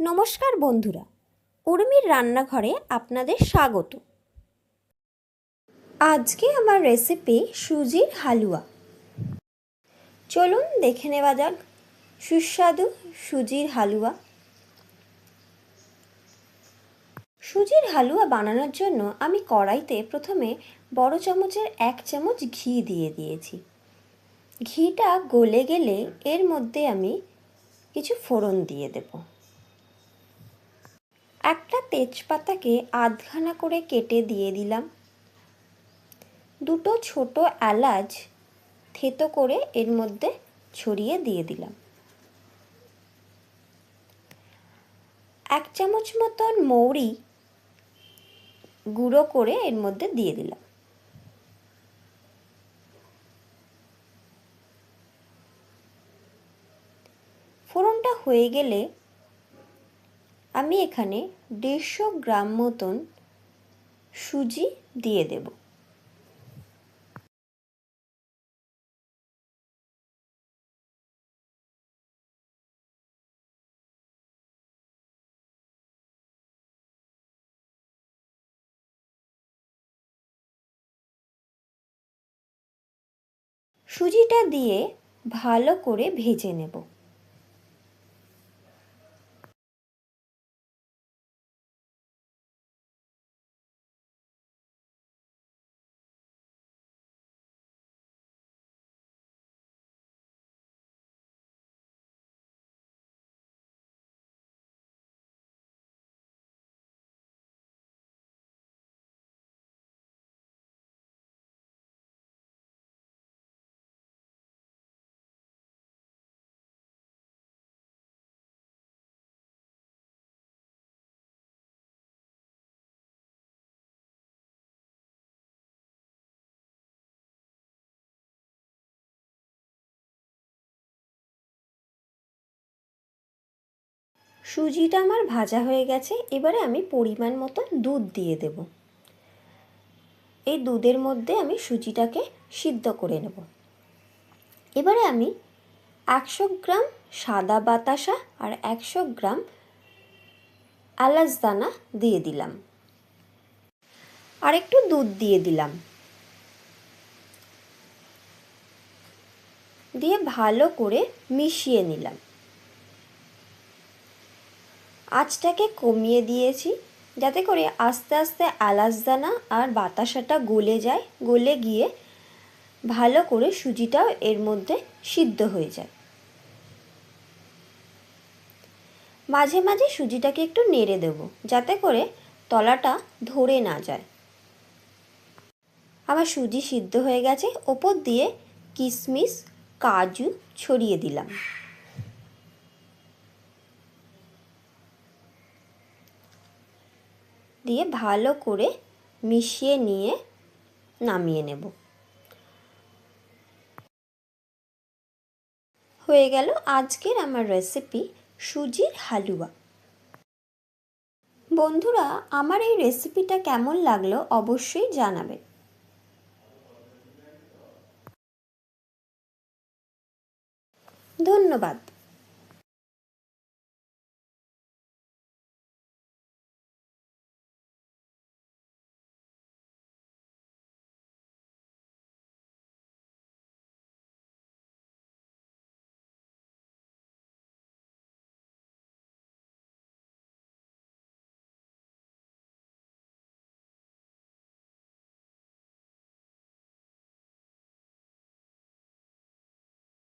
নমস্কার বন্ধুরা, উর্মির রান্নাঘরে আপনাদের স্বাগত। আজকে আমার রেসিপি সুজির হালুয়া। চলুন দেখে নেওয়া যাক সুস্বাদু সুজির হালুয়া। সুজির হালুয়া বানানোর জন্য আমি কড়াইতে প্রথমে বড় চামচের 1 চামচ ঘি দিয়ে দিয়েছি। ঘিটা গলে গেলে এর মধ্যে আমি কিছু ফোড়ন দিয়ে দেব। একটা তেজপাতাকে আধখানা করে কেটে দিয়ে দিলাম। দুটো ছোট এলাচ থেতো করে এর মধ্যে ছড়িয়ে দিয়ে দিলাম। 1 চামচ মতন মৌরি গুঁড়ো করে এর মধ্যে দিয়ে দিলাম। ফোড়নটা হয়ে গেলে আমি এখানে 150 গ্রাম মতন সুজি দিয়ে দেব। সুজিটা দিয়ে ভালো করে ভেজে নেব। সুজিটা আমার ভাজা হয়ে গেছে। এবারে আমি পরিমাণ মতো দুধ দিয়ে দেব। এই দুধের মধ্যে আমি সুজিটাকে সিদ্ধ করে নেব। এবারে আমি 100 গ্রাম সাদা বাতাসা আর 100 গ্রাম এলাচ দানা দিয়ে দিলাম। আর একটু দুধ দিয়ে দিলাম। দিয়ে ভালো করে মিশিয়ে নিলাম। আঁচটাকে কমিয়ে দিয়েছি যাতে করে আস্তে আস্তে এলাচ দানা আর বাতাসাটা গলে যায়। গলে গিয়ে ভালো করে সুজিটাও এর মধ্যে সিদ্ধ হয়ে যায়। মাঝে মাঝে সুজিটাকে একটু নেড়ে দেব যাতে করে তলাটা ধরে না যায়। আমার সুজি সিদ্ধ হয়ে গেছে। ওপর দিয়ে কিশমিশ কাজু ছড়িয়ে দিলাম। দিয়ে ভালো করে মিশিয়ে নিয়ে নামিয়ে নেব। হয়ে গেল আজকের আমার রেসিপি সুজির হালুয়া। বন্ধুরা, আমার এই রেসিপিটা কেমন লাগলো অবশ্যই জানাবেন। ধন্যবাদ।